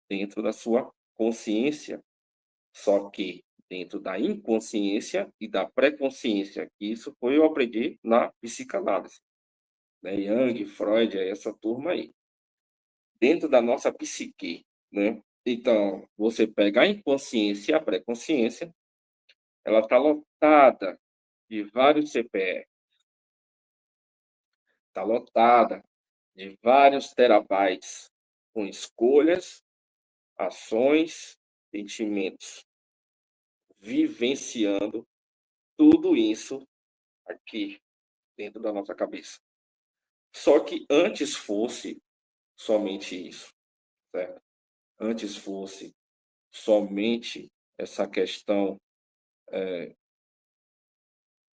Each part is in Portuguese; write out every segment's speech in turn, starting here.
dentro da sua consciência, só que dentro da inconsciência e da pré-consciência. Isso foi eu aprendi na psicanálise, né? Jung, Freud, essa turma aí. Dentro da nossa psique, né? Então, você pega a inconsciência e a pré-consciência, ela está lotada de vários CPE, está lotada de vários terabytes com escolhas, ações, sentimentos, vivenciando tudo isso aqui dentro da nossa cabeça. Só que antes fosse somente isso, certo? Antes fosse somente essa questão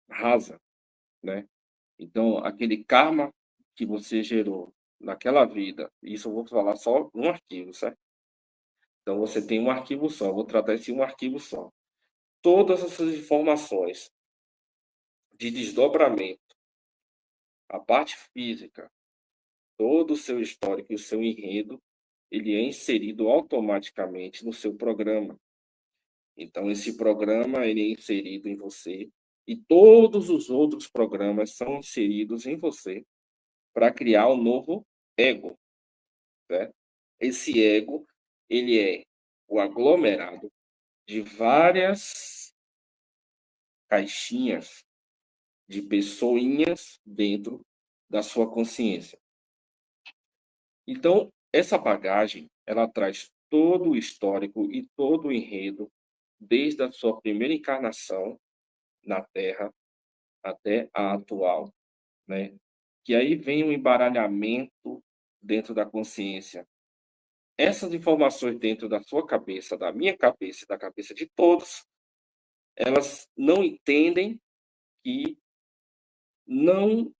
rasa, né? Então, aquele karma que você gerou naquela vida, isso eu vou falar só um arquivo, certo? Então, você tem um arquivo só, eu vou tratar esse um arquivo só. Todas essas informações de desdobramento, a parte física, todo o seu histórico e o seu enredo, ele é inserido automaticamente no seu programa. Então, esse programa ele é inserido em você e todos os outros programas são inseridos em você para criar um novo ego, certo? Esse ego, ele é o aglomerado de várias caixinhas de pessoinhas dentro da sua consciência. Então, essa bagagem, ela traz todo o histórico e todo o enredo desde a sua primeira encarnação na Terra até a atual, né? Que aí vem um embaralhamento dentro da consciência. Essas informações dentro da sua cabeça, da minha cabeça e da cabeça de todos, elas não entendem que não,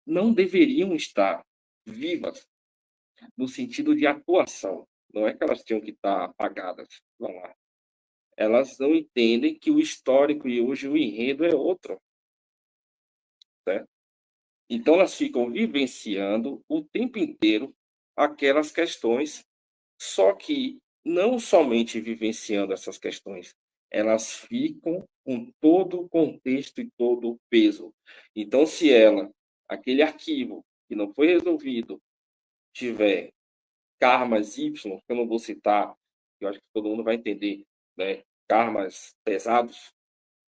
não deveriam estar vivas no sentido de atuação. Não é que elas tinham que estar apagadas. Não é. Elas não entendem que o histórico e hoje o enredo é outro, certo? Então, elas ficam vivenciando o tempo inteiro aquelas questões, só que não somente vivenciando essas questões, elas ficam com todo o contexto e todo o peso. Então, se ela, aquele arquivo que não foi resolvido, tiver karmas Y, que eu não vou citar, eu acho que todo mundo vai entender, né? Karmas pesados,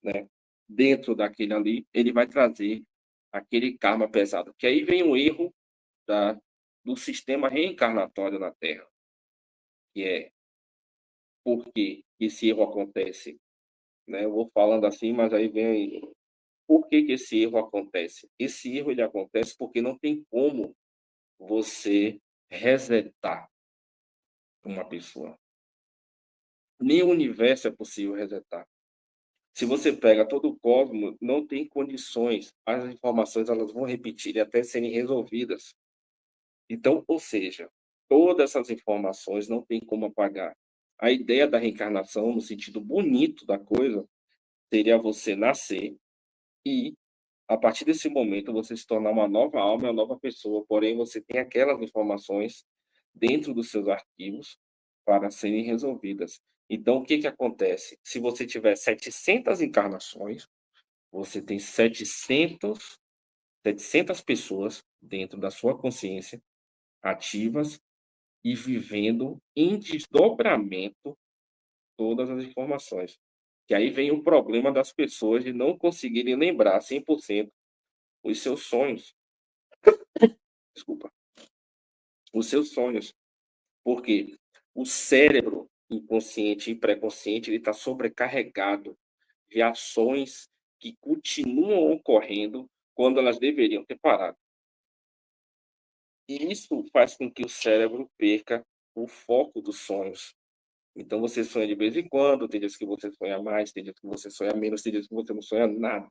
né? Dentro daquele ali, ele vai trazer aquele karma pesado. Que aí vem o erro da, do sistema reencarnatório na Terra, que é por que esse erro acontece, né? Eu vou falando assim, mas aí vem por que esse erro acontece. Esse erro ele acontece porque não tem como você resetar uma pessoa. Nem o universo é possível resetar. Se você pega todo o cosmos, não tem condições. As informações elas vão repetir até serem resolvidas. Então, ou seja, todas essas informações não tem como apagar. A ideia da reencarnação, no sentido bonito da coisa, seria você nascer e, a partir desse momento, você se tornar uma nova alma, uma nova pessoa. Porém, você tem aquelas informações dentro dos seus arquivos para serem resolvidas. Então, o que que acontece? Se você tiver 700 encarnações, você tem 700 pessoas dentro da sua consciência ativas e vivendo em desdobramento todas as informações. Que aí vem o problema das pessoas de não conseguirem lembrar 100% os seus sonhos. Desculpa. Os seus sonhos. Porque o cérebro inconsciente e pré-consciente ele está sobrecarregado de ações que continuam ocorrendo quando elas deveriam ter parado. E isso faz com que o cérebro perca o foco dos sonhos. Então você sonha de vez em quando, tem dias que você sonha mais, tem dias que você sonha menos, tem dias que você não sonha nada.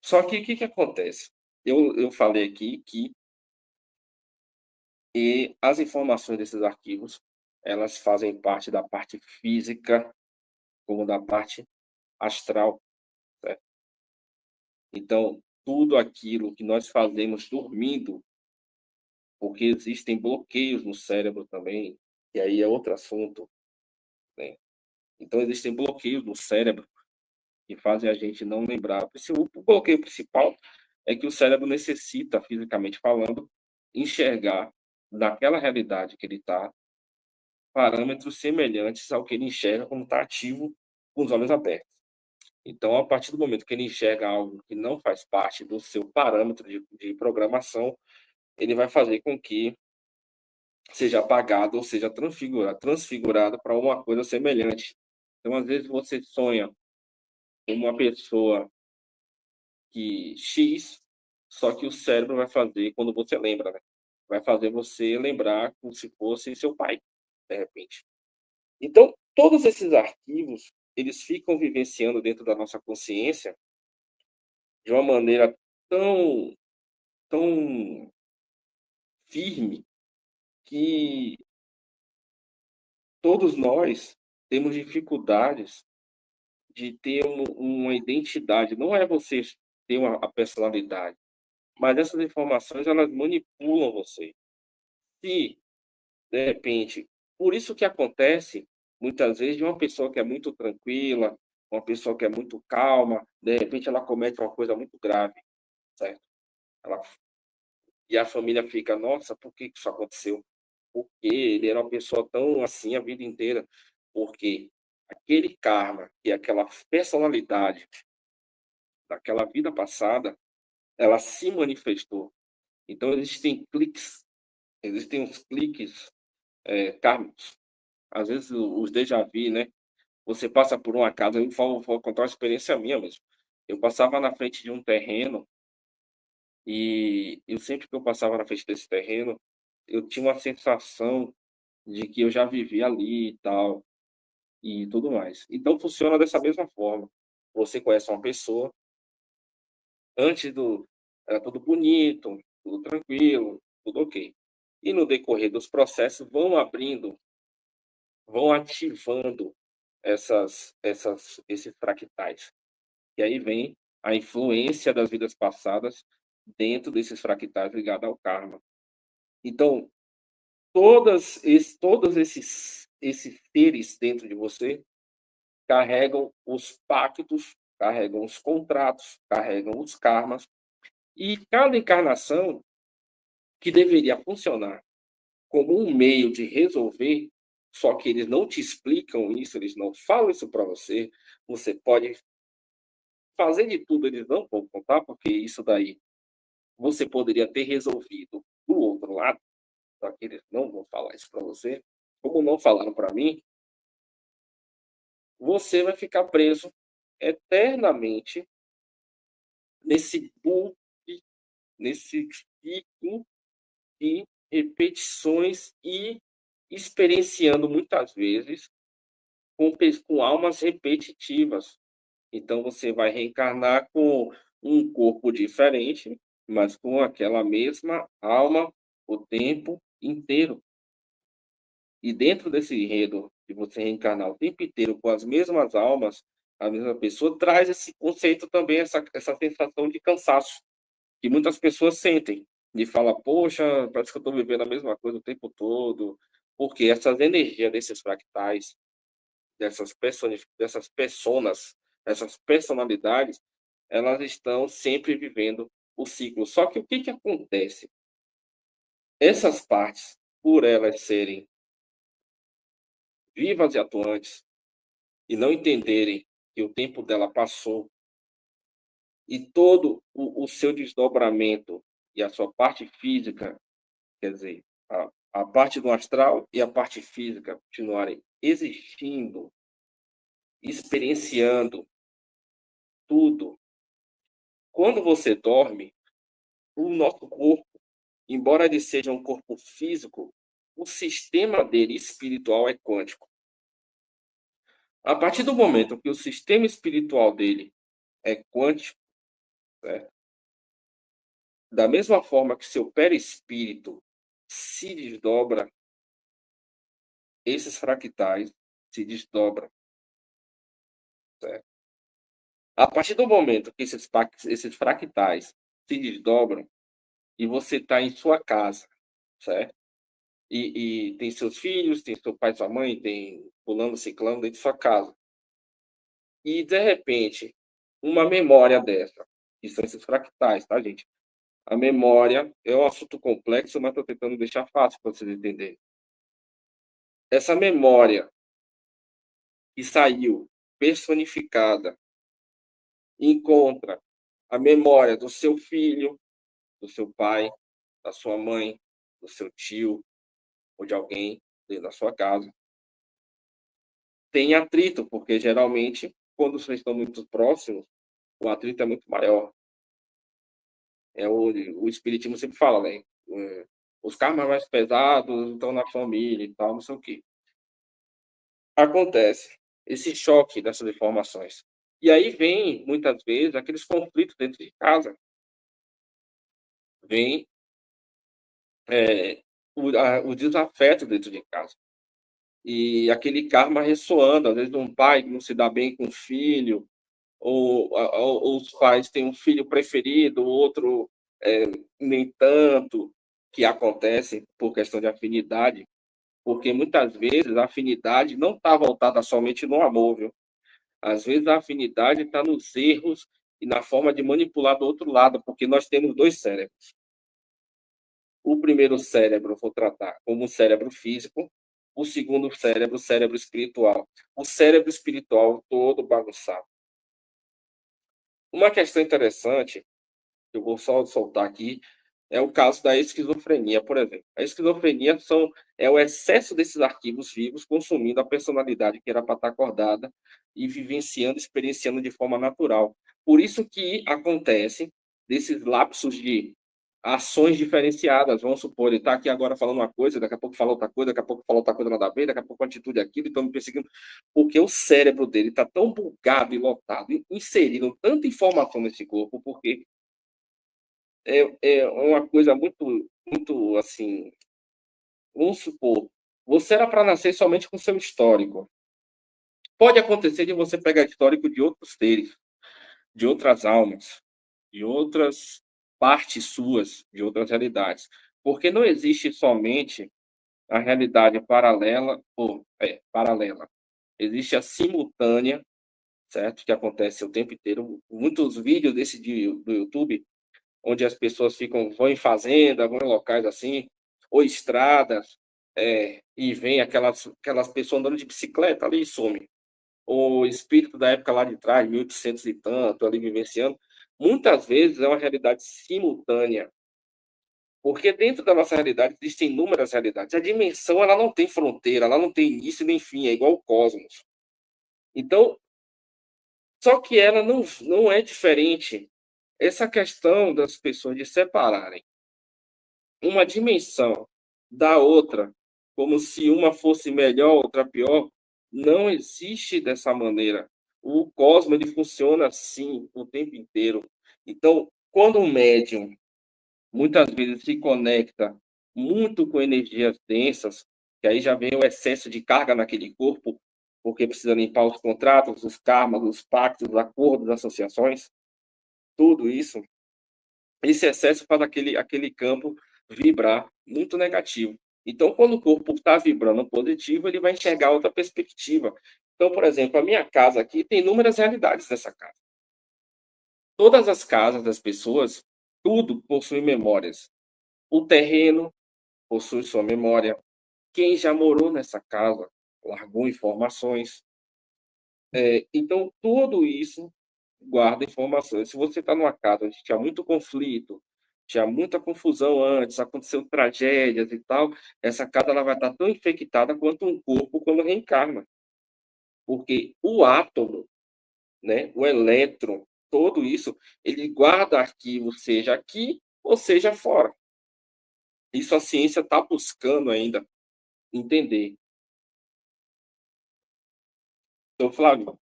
Só que o que que acontece? Eu falei aqui que as informações desses arquivos, elas fazem parte da parte física como da parte astral, certo? Então, tudo aquilo que nós fazemos dormindo, porque existem bloqueios no cérebro também, e aí é outro assunto, né. Então existem bloqueios no cérebro que fazem a gente não lembrar. O bloqueio principal é que o cérebro necessita, fisicamente falando, enxergar naquela realidade que ele está, parâmetros semelhantes ao que ele enxerga quando está ativo com os olhos abertos. Então, a partir do momento que ele enxerga algo que não faz parte do seu parâmetro de programação, ele vai fazer com que seja apagado ou seja transfigurado para uma coisa semelhante. Então, às vezes, você sonha com uma pessoa que X, só que o cérebro vai fazer, quando você lembra, né? Vai fazer você lembrar como se fosse seu pai, de repente. Então, todos esses arquivos, eles ficam vivenciando dentro da nossa consciência de uma maneira tão, tão firme que todos nós temos dificuldades de ter uma identidade. Não é você ter a personalidade, mas essas informações elas manipulam você. Se, de repente, por isso que acontece muitas vezes de uma pessoa que é muito tranquila, uma pessoa que é muito calma, de repente ela comete uma coisa muito grave, certo? Ela, e a família fica, nossa, por que isso aconteceu? Porque ele era uma pessoa tão assim a vida inteira. Porque aquele karma e aquela personalidade daquela vida passada, ela se manifestou. Então existem uns cliques kármicos. Às vezes os déjà vu, né? Você passa por uma casa, eu vou contar uma experiência minha mesmo. Eu passava na frente de um terreno e eu sempre que eu passava na frente desse terreno, eu tinha uma sensação de que eu já vivi ali e tal, e tudo mais. Então funciona dessa mesma forma. Você conhece uma pessoa, antes do era tudo bonito, tudo tranquilo, tudo ok. E no decorrer dos processos vão abrindo, vão ativando esses fractais. E aí vem a influência das vidas passadas dentro desses fractais ligados ao karma. Então, todos esses seres dentro de você carregam os pactos, carregam os contratos, carregam os karmas, e cada encarnação que deveria funcionar como um meio de resolver, só que eles não te explicam isso, eles não falam isso para você, você pode fazer de tudo, eles não vão contar, porque isso daí você poderia ter resolvido do outro lado, só que eles não vão falar isso para você, como não falaram para mim, você vai ficar preso eternamente nesse bucle, nesse ciclo de repetições e experienciando muitas vezes com almas repetitivas. Então você vai reencarnar com um corpo diferente, mas com aquela mesma alma o tempo inteiro. E dentro desse enredo de você reencarnar o tempo inteiro com as mesmas almas, a mesma pessoa, traz esse conceito também, essa sensação de cansaço, que muitas pessoas sentem, de falar, poxa, parece que eu estou vivendo a mesma coisa o tempo todo, porque essas energias desses fractais, dessas personas, essas personalidades, elas estão sempre vivendo o ciclo. Só que o que que acontece? Essas partes, por elas serem vivas e atuantes e não entenderem que o tempo dela passou e todo o seu desdobramento e a sua parte física, quer dizer, a parte do astral e a parte física continuarem existindo, experienciando tudo. Quando você dorme, o nosso corpo, embora ele seja um corpo físico, o sistema dele espiritual é quântico. A partir do momento que o sistema espiritual dele é quântico, né, da mesma forma que seu perispírito se desdobra, esses fractais se desdobram. Certo? A partir do momento que esses fractais se desdobram e você está em sua casa, certo? e tem seus filhos, tem seu pai, sua mãe, tem fulano, ciclano dentro de sua casa. E, de repente, uma memória dessa, que são esses fractais, tá, gente? A memória é um assunto complexo, mas estou tentando deixar fácil para vocês entenderem. Essa memória que saiu personificada encontra a memória do seu filho, do seu pai, da sua mãe, do seu tio ou de alguém dentro da sua casa. Tem atrito, porque geralmente, quando vocês estão muito próximos, o atrito é muito maior. O espiritismo sempre fala, né? Os karmas mais pesados estão na família e tal, não sei o quê. Acontece esse choque dessas informações. E aí vem, muitas vezes, aqueles conflitos dentro de casa. Vem o desafeto dentro de casa. E aquele karma ressoando, às vezes um pai que não se dá bem com o filho, ou os pais têm um filho preferido, o outro nem tanto, que acontece por questão de afinidade, porque muitas vezes a afinidade não está voltada somente no amor, viu? Às vezes a afinidade está nos erros e na forma de manipular do outro lado, porque nós temos dois cérebros. O primeiro cérebro eu vou tratar como um cérebro físico, o segundo cérebro, o cérebro espiritual. O cérebro espiritual todo bagunçado. Uma questão interessante, que eu vou só soltar aqui, é o caso da esquizofrenia, por exemplo. A esquizofrenia é o excesso desses arquivos vivos consumindo a personalidade que era para estar acordada e vivenciando, experienciando de forma natural. Por isso que acontece desses lapsos de ações diferenciadas. Vamos supor, ele está aqui agora falando uma coisa, daqui a pouco fala outra coisa, daqui a pouco fala outra coisa nada a ver, daqui a pouco a atitude é aquilo, então me perseguindo. Porque o cérebro dele está tão bugado e lotado, inserindo tanta informação nesse corpo, porque é uma coisa muito, muito assim. Vamos supor, você era para nascer somente com seu histórico. Pode acontecer de você pegar histórico de outros seres, de outras almas, de outras partes suas, de outras realidades. Porque não existe somente a realidade paralela ou paralela. Existe a simultânea, certo? Que acontece o tempo inteiro. Muitos vídeos do YouTube onde as pessoas vão em fazenda, vão em locais assim, ou estradas, e vem aquelas pessoas andando de bicicleta ali e some. O espírito da época lá de trás, 1800 e tanto, ali vivenciando, muitas vezes é uma realidade simultânea, porque dentro da nossa realidade existem inúmeras realidades. A dimensão ela não tem fronteira, ela não tem início nem fim, é igual o cosmos. Então, só que ela não é diferente. Essa questão das pessoas de separarem uma dimensão da outra, como se uma fosse melhor, outra pior, não existe dessa maneira. O cosmos ele funciona assim o tempo inteiro. Então, quando um médium muitas vezes se conecta muito com energias densas, que aí já vem o excesso de carga naquele corpo, porque precisa limpar os contratos, os karmas, os pactos, os acordos, as associações, tudo isso, esse excesso faz aquele campo vibrar muito negativo. Então, quando o corpo está vibrando positivo, ele vai enxergar outra perspectiva. Então, por exemplo, a minha casa aqui tem inúmeras realidades nessa casa. Todas as casas das pessoas, tudo possui memórias. O terreno possui sua memória. Quem já morou nessa casa largou informações. Então, tudo isso guarda informações. Se você está numa casa onde tinha muito conflito, tinha muita confusão antes, aconteceu tragédias e tal, essa casa ela vai estar tão infectada quanto um corpo quando reencarna. Porque o átomo, né, o elétron, tudo isso, ele guarda arquivos, seja aqui ou seja fora. Isso a ciência está buscando ainda entender. Então, Flávio,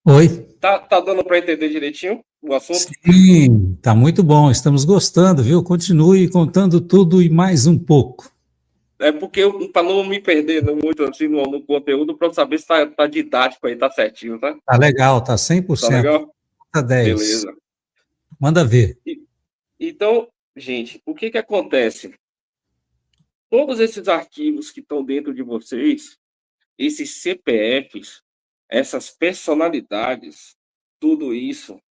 Oi. tá dando para entender direitinho o assunto? Sim, tá muito bom, estamos gostando, viu? Continue contando tudo e mais um pouco. É porque, para não me perder muito assim no conteúdo, para saber se tá didático aí, tá certinho, tá? Tá legal, tá Tá 100%, legal? nota 10. Beleza. Manda ver. E, então, Gente, o que que acontece? Todos esses arquivos que estão dentro de vocês, esses CPFs, essas personalidades, tudo isso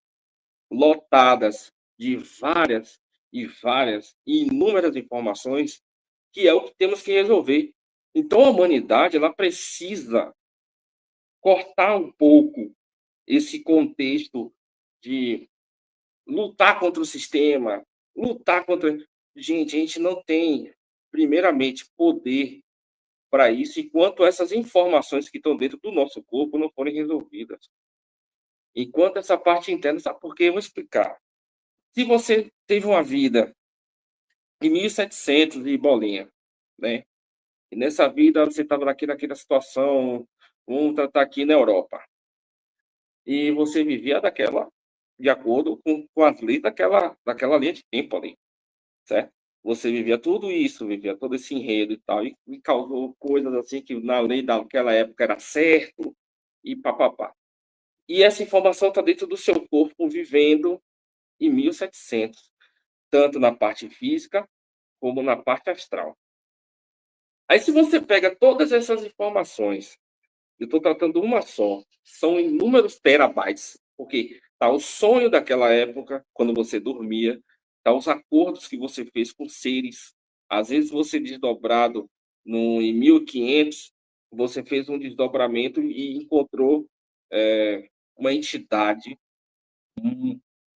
lotadas de várias e várias e inúmeras informações, que é o que temos que resolver. Então a humanidade ela precisa cortar um pouco esse contexto de lutar contra o sistema, lutar contra. Gente, a gente não tem, primeiramente, poder para isso enquanto essas informações que estão dentro do nosso corpo não forem resolvidas. Enquanto essa parte interna, sabe por quê? Eu vou explicar. Se você teve uma vida em 1700 de bolinha, né? E nessa vida você estava naquela situação, vamos tratar aqui na Europa, e você vivia de acordo com as leis daquela linha de tempo ali, certo? Você vivia tudo isso, vivia todo esse enredo e tal, e causou coisas assim que na lei daquela época era certo, e papapá. E essa informação está dentro do seu corpo vivendo em 1700, tanto na parte física como na parte astral. Aí, se você pega todas essas informações, eu estou tratando uma só, são inúmeros terabytes, porque tá o sonho daquela época, quando você dormia, tá os acordos que você fez com seres. Às vezes, você desdobrado em 1500, você fez um desdobramento e encontrou uma entidade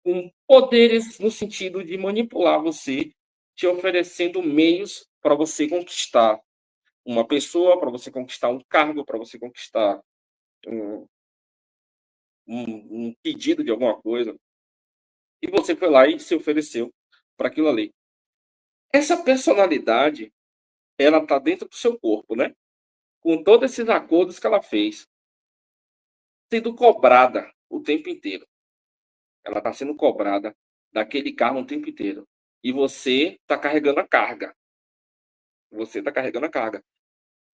com poderes no sentido de manipular você, te oferecendo meios para você conquistar uma pessoa, para você conquistar um cargo, para você conquistar um, um pedido de alguma coisa, e você foi lá e se ofereceu para aquilo ali. Essa personalidade, ela está dentro do seu corpo, né? Com todos esses acordos que ela fez, sendo cobrada o tempo inteiro. Ela está sendo cobrada daquele carro o tempo inteiro. E você está carregando a carga. Você está carregando a carga.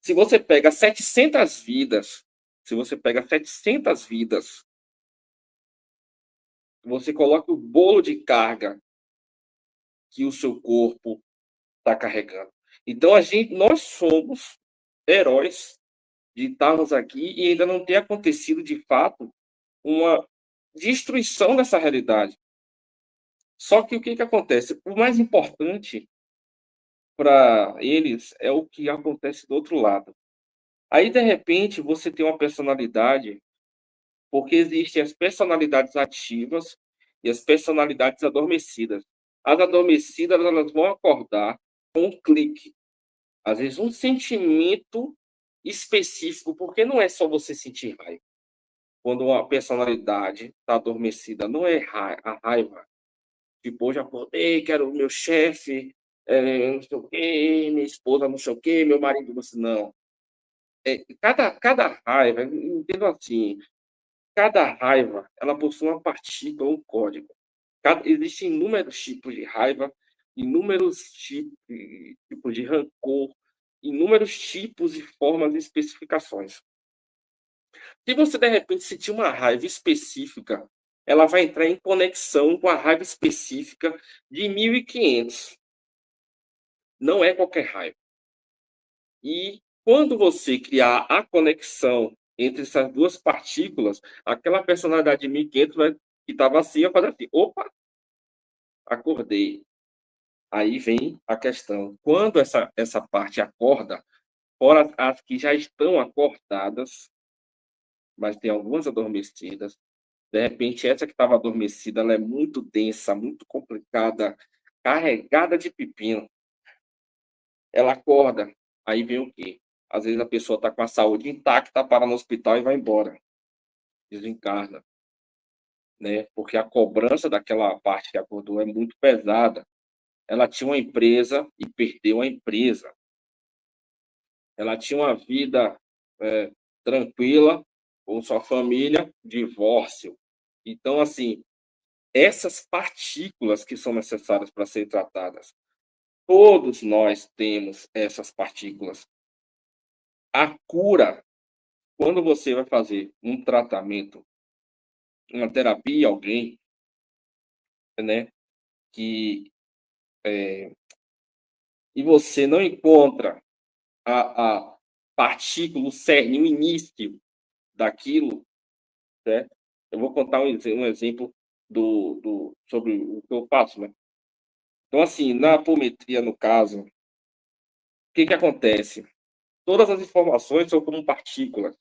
Se você pega 700 vidas, se você pega 700 vidas, você coloca o bolo de carga que o seu corpo está carregando. Então nós somos heróis de estarmos aqui e ainda não ter acontecido de fato uma destruição dessa realidade. Só que o que acontece? O mais importante para eles é o que acontece do outro lado. Aí, de repente, você tem uma personalidade, porque existem as personalidades ativas e as personalidades adormecidas. As adormecidas, elas vão acordar com um clique. Às vezes, um sentimento específico, porque não é só você sentir raiva. Quando uma personalidade está adormecida, não é a raiva. Tipo, hoje acordei, quero o meu chefe, não sei o quê, minha esposa não sei o quê, meu marido não sei, não. Cada raiva, entendo assim, cada raiva, ela possui uma partícula, um código. Existem inúmeros tipos de raiva, inúmeros tipos de rancor, inúmeros tipos e formas e especificações. Se você, de repente, sentir uma raiva específica, ela vai entrar em conexão com a raiva específica de 1500. Não é qualquer raiva. E quando você criar a conexão entre essas duas partículas, aquela personalidade de 1500 que estava assim, vai fazer assim, opa, acordei. Aí vem a questão. Quando essa parte acorda, fora as que já estão acordadas, mas tem algumas adormecidas, de repente essa que estava adormecida, ela é muito densa, muito complicada, carregada de pepino. Ela acorda, aí vem o quê? Às vezes a pessoa está com a saúde intacta, para no hospital e vai embora, desencarna, né? Porque a cobrança daquela parte que acordou é muito pesada. Ela tinha uma empresa e perdeu a empresa. Ela tinha uma vida tranquila com sua família, divórcio. Então, assim, essas partículas que são necessárias para serem tratadas, todos nós temos essas partículas. A cura, quando você vai fazer um tratamento, uma terapia, alguém, né, que e você não encontra a partícula, o cerne, o início daquilo, né? Eu vou contar um exemplo sobre o que eu faço, né? Então, assim, na apometria, no caso, o que acontece? Todas as informações são como partículas.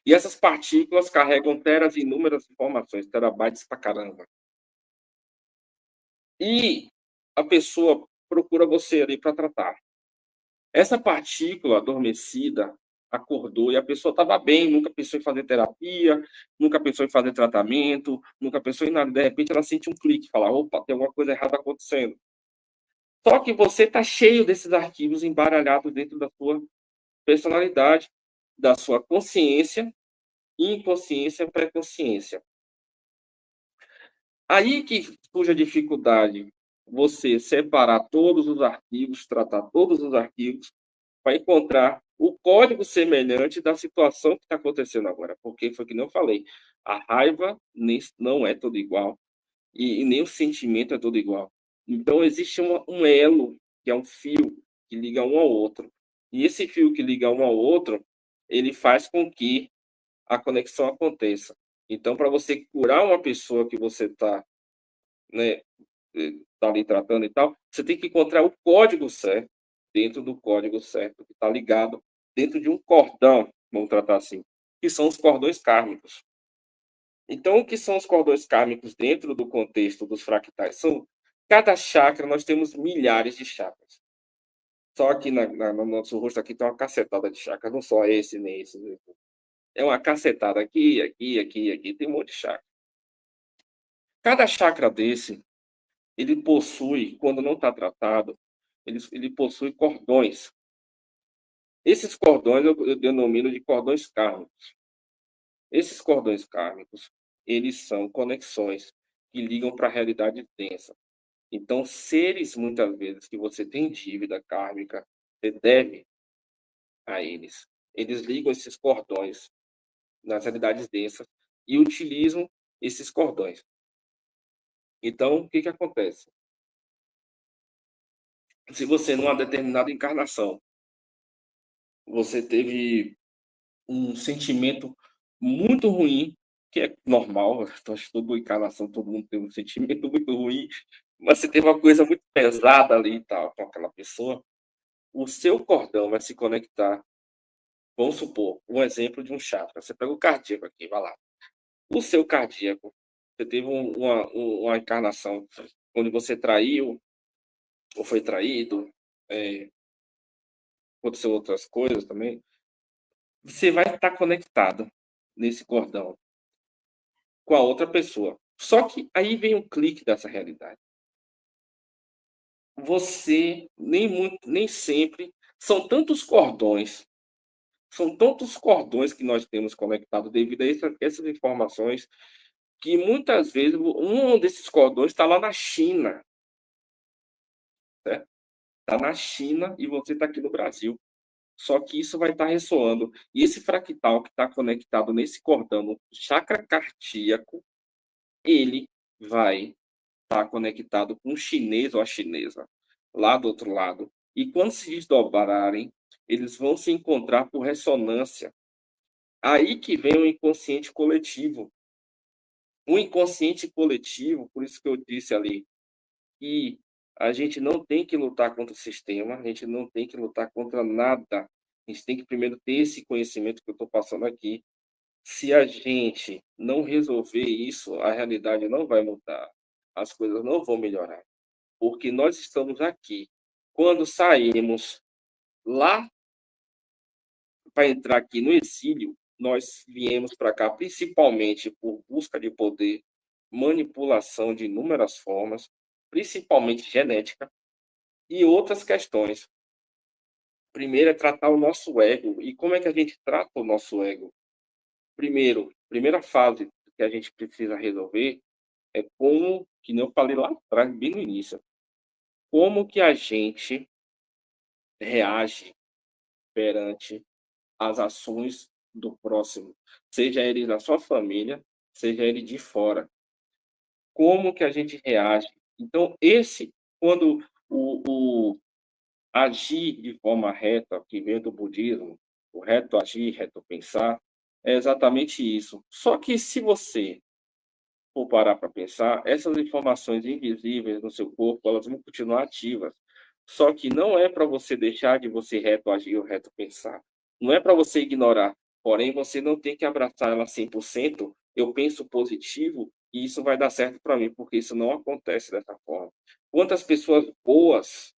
E essas partículas carregam teras e inúmeras informações, terabytes pra caramba. E a pessoa procura você ali para tratar. Essa partícula adormecida acordou e a pessoa estava bem, nunca pensou em fazer terapia, nunca pensou em fazer tratamento, nunca pensou em nada. De repente ela sente um clique, fala: opa, tem alguma coisa errada acontecendo. Só que você está cheio desses arquivos embaralhados dentro da sua personalidade, da sua consciência, inconsciência, pré-consciência. Aí que surge a dificuldade, você separar todos os arquivos, tratar todos os arquivos, para encontrar o código semelhante da situação que está acontecendo agora. Porque foi que nem eu falei, a raiva não é toda igual e nem o sentimento é todo igual. Então, existe um elo, que é um fio que liga um ao outro. E esse fio que liga um ao outro, ele faz com que a conexão aconteça. Então, para você curar uma pessoa que você está, né, tá ali tratando e tal, você tem que encontrar o código certo, dentro do código certo, que está ligado dentro de um cordão, vamos tratar assim, que são os cordões kármicos. Então, o que são os cordões kármicos dentro do contexto dos fractais? Cada chakra, nós temos milhares de chakras. Só aqui no nosso rosto aqui tem uma cacetada de chakras, não só esse, nem esse. É uma cacetada aqui, aqui, aqui, aqui, tem um monte de chakra. Cada chakra desse, ele possui, quando não está tratado, ele possui cordões. Esses cordões eu denomino de cordões kármicos. Esses cordões kármicos, eles são conexões que ligam para a realidade densa. Então, seres, muitas vezes, que você tem dívida kármica, você deve a eles. Eles ligam esses cordões nas realidades densas e utilizam esses cordões. Então, o que acontece? Se você, numa determinada encarnação, você teve um sentimento muito ruim, que é normal, então, acho que toda encarnação, todo mundo tem um sentimento muito ruim, mas você teve uma coisa muito pesada ali e tal, com aquela pessoa, o seu cordão vai se conectar. Vamos supor, um exemplo de um chakra. Você pega o cardíaco aqui, vai lá. O seu cardíaco, você teve uma encarnação onde você traiu, ou foi traído, aconteceu outras coisas também. Você vai estar conectado nesse cordão com a outra pessoa. Só que aí vem um clique dessa realidade. Você nem sempre são tantos cordões que nós temos conectados devido a essas informações que muitas vezes um desses cordões está lá na China, né? Está na China e você está aqui no Brasil. Só que isso vai estar ressoando. E esse fractal que está conectado nesse cordão, no chakra cardíaco, ele vai estar conectado com o chinês ou a chinesa, lá do outro lado. E quando se desdobrarem, eles vão se encontrar por ressonância. Aí que vem o inconsciente coletivo. O inconsciente coletivo, por isso que eu disse ali, que a gente não tem que lutar contra o sistema, a gente não tem que lutar contra nada. A gente tem que primeiro ter esse conhecimento que eu estou passando aqui. Se a gente não resolver isso, a realidade não vai mudar, as coisas não vão melhorar, porque nós estamos aqui. Quando saímos lá para entrar aqui no exílio, nós viemos para cá principalmente por busca de poder, manipulação de inúmeras formas, principalmente genética, e outras questões. Primeiro é tratar o nosso ego. E como é que a gente trata o nosso ego? Primeira fase que a gente precisa resolver é como, que nem eu falei lá atrás, bem no início, como que a gente reage perante as ações do próximo, seja ele da sua família, seja ele de fora. Como que a gente reage Então, quando o agir de forma reta, que vem do budismo, o reto agir, reto pensar, é exatamente isso. Só que se você for parar para pensar, essas informações invisíveis no seu corpo, elas vão continuar ativas. Só que não é para você deixar de você reto agir ou reto pensar. Não é para você ignorar. Porém, você não tem que abraçar ela 100%. Eu penso positivo e isso vai dar certo para mim, porque isso não acontece dessa forma. Quantas pessoas boas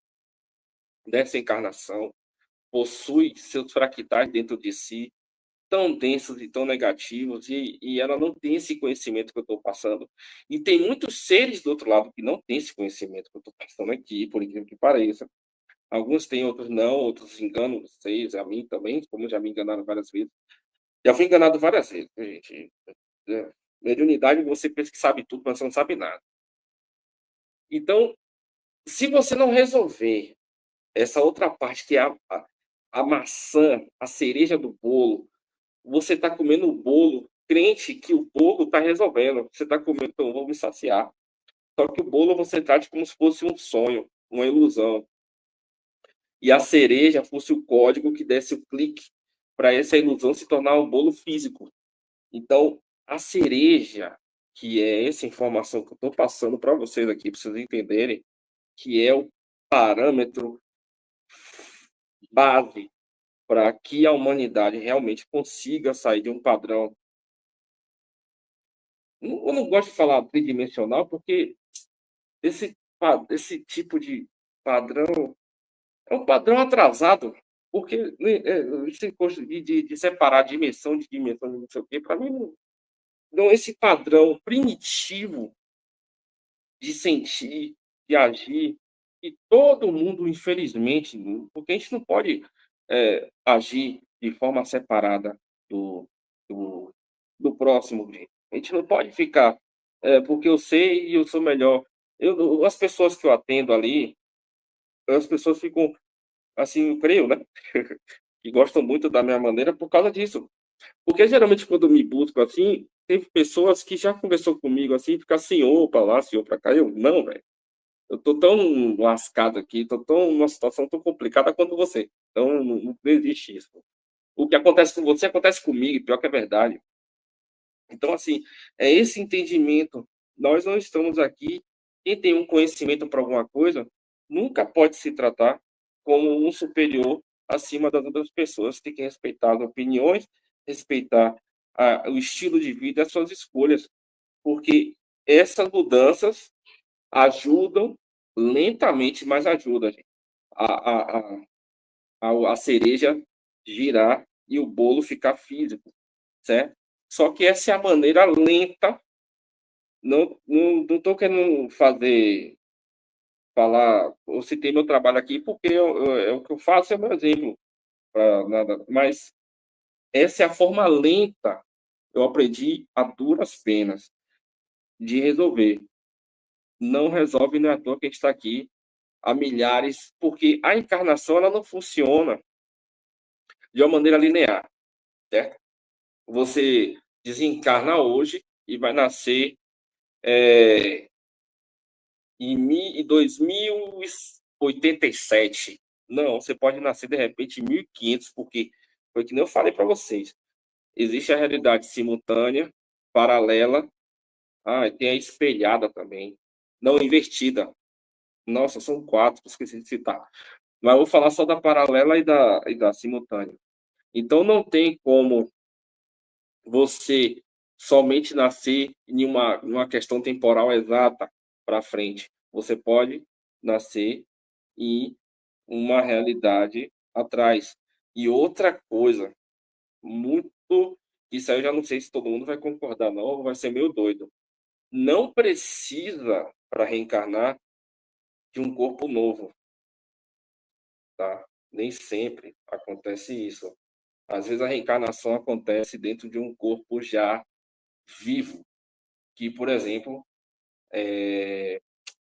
dessa encarnação possuem seus fractais dentro de si, tão densos e tão negativos, e ela não tem esse conhecimento que eu estou passando. E tem muitos seres do outro lado que não têm esse conhecimento que eu estou passando aqui, por incrível que pareça. Alguns têm, outros não, outros enganam vocês, a mim também, como já me enganaram várias vezes. Já fui enganado várias vezes, gente. Mediunidade, você pensa que sabe tudo, mas você não sabe nada. Então, se você não resolver essa outra parte, que é a maçã, a cereja do bolo, você está comendo o bolo, crente que o bolo está resolvendo. Você está comendo, então vou me saciar. Só que o bolo você trata como se fosse um sonho, uma ilusão. E a cereja fosse o código que desse o clique para essa ilusão se tornar um bolo físico. Então, a cereja, que é essa informação que eu estou passando para vocês aqui, para vocês entenderem, que é o parâmetro base para que a humanidade realmente consiga sair de um padrão. Eu não gosto de falar tridimensional, porque esse tipo de padrão é um padrão atrasado, porque né, esse coisa de separar dimensão de dimensão, não sei o quê, para mim, não, esse padrão primitivo de sentir, de agir, e todo mundo, infelizmente, porque a gente não pode agir de forma separada do, do, do próximo. Gente. A gente não pode ficar, porque eu sei e eu sou melhor. As pessoas que eu atendo ali, as pessoas ficam, assim, eu creio, né? Que gostam muito da minha maneira por causa disso. Porque geralmente quando eu me busco assim, tem pessoas que já conversou comigo assim, fica senhor para lá, senhor para cá. Eu, não, velho. Eu tô tão lascado aqui, tô tão numa situação tão complicada quanto você. Então, não existe isso. O que acontece com você acontece comigo, pior que é verdade. Então, assim, é esse entendimento. Nós não estamos aqui. Quem tem um conhecimento para alguma coisa nunca pode se tratar como um superior acima das outras pessoas. Tem que respeitar as opiniões, respeitar o estilo de vida, as suas escolhas, porque essas mudanças ajudam lentamente, mas ajudam gente, a, a, a cereja girar e o bolo ficar físico, certo? Só que essa é a maneira lenta. Não estou querendo falar, eu citei meu trabalho aqui porque é o que eu faço, é o meu exemplo, para nada. Mas essa é a forma lenta, eu aprendi a duras penas de resolver. Não resolve, não é à toa que a gente está aqui há milhares, porque a encarnação ela não funciona de uma maneira linear, certo? Você desencarna hoje e vai nascer é, em 2087. Não, você pode nascer de repente em 1500, porque foi que nem eu falei para vocês. Existe a realidade simultânea, paralela, tem a espelhada também, não invertida. Nossa, são quatro, esqueci de citar. Mas eu vou falar só da paralela e da simultânea. Então não tem como você somente nascer em uma questão temporal exata para frente. Você pode nascer em uma realidade atrás. E outra coisa, muito. Isso aí eu já não sei se todo mundo vai concordar, não, ou vai ser meio doido. Não precisa, para reencarnar, de um corpo novo, tá? Nem sempre acontece isso. Às vezes a reencarnação acontece dentro de um corpo já vivo, que, por exemplo,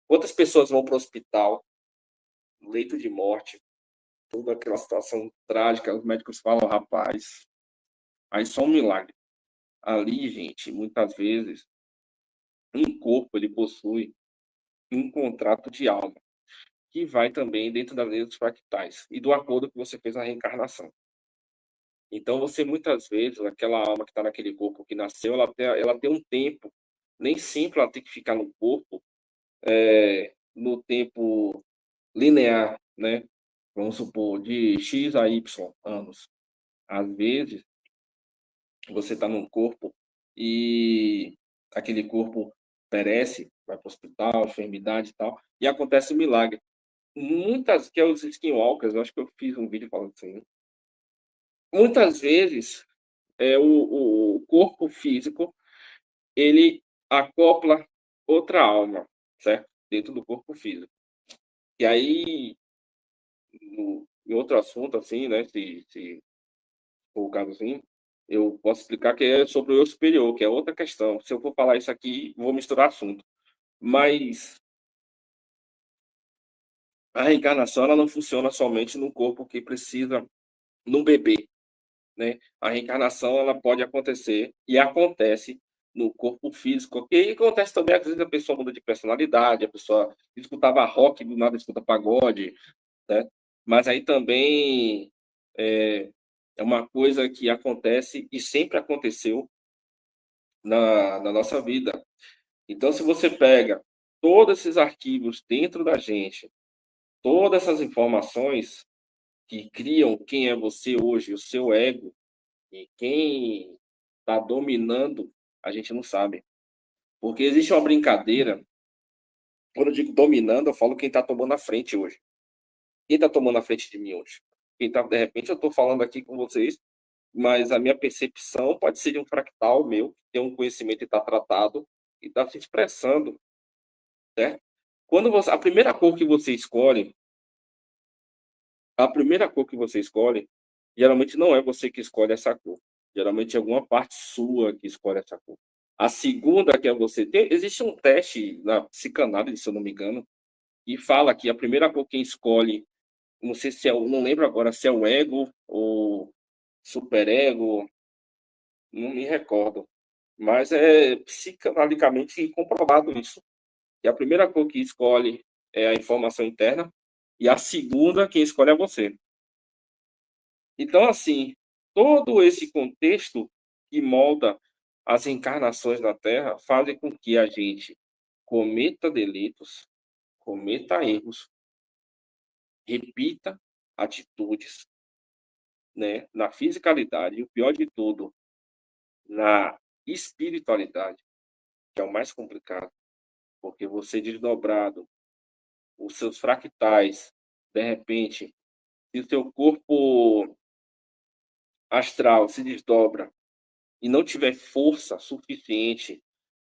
quantas pessoas vão para o hospital, leito de morte, toda aquela situação trágica, os médicos falam, rapaz, aí só um milagre. Ali, gente, muitas vezes, um corpo ele possui um contrato de alma, que vai também dentro das leis dos fractais e do acordo que você fez na reencarnação. Então, você muitas vezes, aquela alma que está naquele corpo que nasceu, ela tem um tempo, nem sempre ela tem que ficar no corpo, no tempo linear, né? Vamos supor, de X a Y anos. Às vezes, você está num corpo e aquele corpo perece, vai para o hospital, enfermidade e tal, e acontece um milagre. Muitas, que é os skinwalkers, eu acho que eu fiz um vídeo falando assim, né? Muitas vezes, o corpo físico, ele acopla outra alma, certo? Dentro do corpo físico. E aí, em outro assunto, assim, né, se for o caso assim, eu posso explicar que é sobre o eu superior, que é outra questão. Se eu for falar isso aqui, vou misturar assunto. Mas a reencarnação, ela não funciona somente no corpo que precisa, num bebê, né? A reencarnação, ela pode acontecer e acontece no corpo físico. E acontece também, às vezes, a pessoa muda de personalidade, a pessoa escutava rock, do nada escuta pagode, né? Mas aí também é uma coisa que acontece e sempre aconteceu na nossa vida. Então, se você pega todos esses arquivos dentro da gente, todas essas informações que criam quem é você hoje, o seu ego, e quem está dominando, a gente não sabe. Porque existe uma brincadeira, quando eu digo dominando, eu falo quem está tomando a frente hoje. Quem está tomando a frente de mim hoje? Quem tá, de repente, eu estou falando aqui com vocês, mas a minha percepção pode ser de um fractal meu, que tem um conhecimento e está tratado, e está se expressando, né? Quando você, a primeira cor que você escolhe, geralmente não é você que escolhe essa cor. Geralmente é alguma parte sua que escolhe essa cor. A segunda que é você tem, existe um teste na psicanálise, se eu não me engano, e fala que a primeira cor quem escolhe, não sei se é, não lembro agora se é o ego ou superego, não me recordo, mas é psicanaliticamente comprovado isso. E a primeira cor que escolhe é a informação interna e a segunda quem escolhe é você. Então, assim, todo esse contexto que molda as encarnações na Terra fazem com que a gente cometa delitos, cometa erros, repita atitudes, né, na fisicalidade e o pior de tudo, na espiritualidade, que é o mais complicado, porque você desdobrado, os seus fractais, de repente, se o seu corpo astral se desdobra e não tiver força suficiente,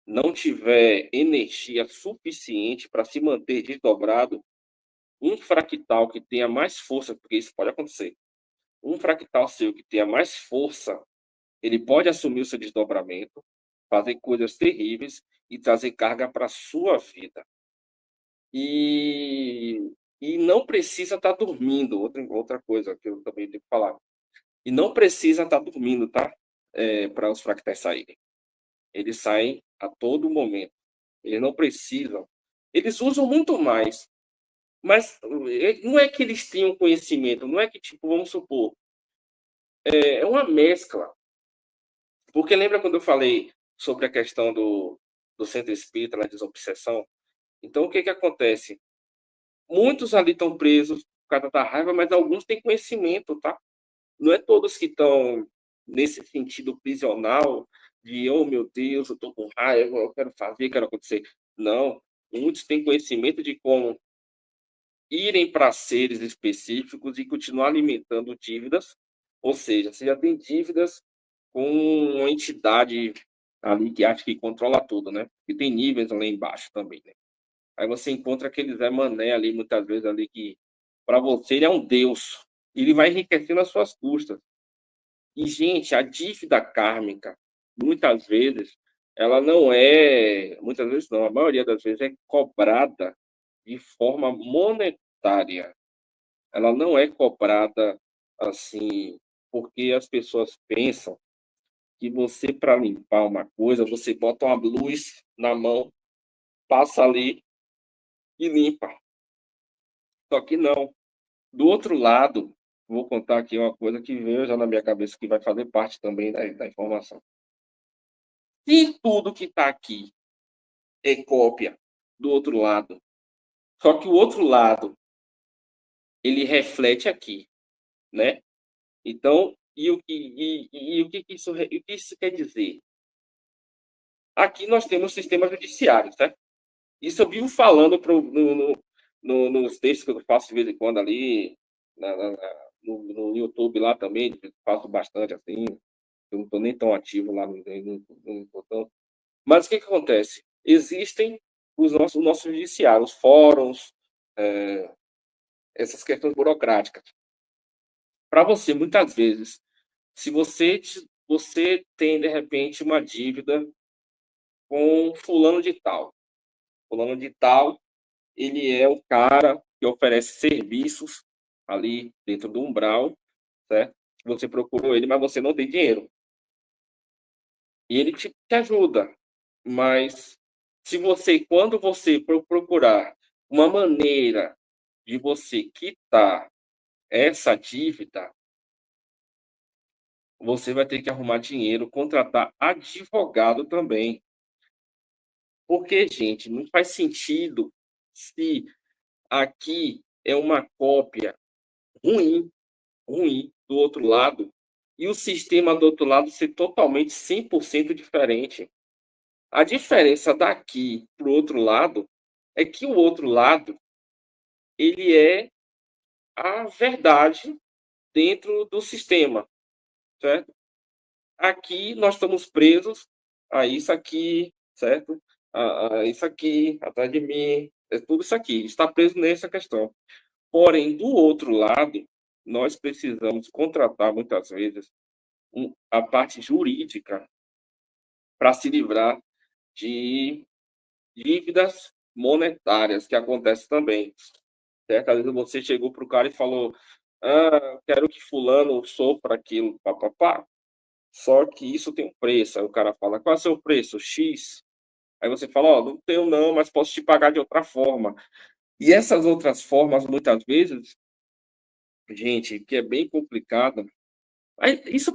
não tiver energia suficiente para se manter desdobrado, um fractal que tenha mais força, porque isso pode acontecer, um fractal seu que tenha mais força, ele pode assumir o seu desdobramento, fazer coisas terríveis e trazer carga para a sua vida. E não precisa estar dormindo, outra coisa que eu também tenho que falar. E não precisa estar dormindo, tá? Para os fractais saírem. Eles saem a todo momento. Eles não precisam. Eles usam muito mais. Mas não é que eles tenham conhecimento, não é que, tipo, vamos supor, é uma mescla. Porque lembra quando eu falei sobre a questão do centro espírita na desobsessão? Então, o que que acontece? Muitos ali estão presos por causa da raiva, mas alguns têm conhecimento, tá? Não é todos que estão nesse sentido prisional de, oh meu Deus, eu estou com raiva, eu quero fazer, quero acontecer. Não, muitos têm conhecimento de como irem para seres específicos e continuar alimentando dívidas, ou seja, você já tem dívidas com uma entidade ali que acha que controla tudo, né? E tem níveis lá embaixo também, né? Aí você encontra aquele Zé Mané ali, muitas vezes ali, que para você ele é um deus. Ele vai enriquecendo as suas custas. E, gente, a dívida kármica, muitas vezes, ela não é, muitas vezes não, a maioria das vezes é cobrada de forma monetária. Ela não é cobrada assim, porque as pessoas pensam que você, para limpar uma coisa, você bota uma luz na mão, passa ali e limpa. Só que não. Do outro lado, vou contar aqui uma coisa que veio já na minha cabeça, que vai fazer parte também da informação. Se tudo que está aqui é cópia do outro lado, só que o outro lado, ele reflete aqui, né? Então, o que isso quer dizer? Aqui nós temos o sistema judiciário, certo? Isso eu vivo falando nos textos que eu faço de vez em quando ali, no YouTube lá também, faço bastante assim, eu não estou nem tão ativo lá no mas o que acontece? Existem o nosso judiciário, os fóruns, essas questões burocráticas. Para você, muitas vezes, se você tem, de repente, uma dívida com fulano de tal, ele é o cara que oferece serviços ali dentro do umbral, certo? Você procurou ele, mas você não tem dinheiro. E ele te ajuda, mas quando você procurar uma maneira de você quitar essa dívida, você vai ter que arrumar dinheiro, contratar advogado também. Porque, gente, não faz sentido se aqui é uma cópia ruim, ruim do outro lado, e o sistema do outro lado ser totalmente 100% diferente. A diferença daqui para o outro lado é que o outro lado ele é a verdade dentro do sistema, certo? Aqui nós estamos presos a isso aqui, certo? A isso aqui, atrás de mim, é tudo isso aqui, está preso nessa questão. Porém, do outro lado, nós precisamos contratar muitas vezes a parte jurídica para se livrar de dívidas monetárias, que acontece também. Certo? Às vezes você chegou para o cara e falou: quero que fulano sofra aquilo, papapá. Só que isso tem um preço. Aí o cara fala: qual é o seu preço? X. Aí você fala: ó, não tenho não, mas posso te pagar de outra forma. E essas outras formas, muitas vezes, gente, que é bem complicado. Aí, isso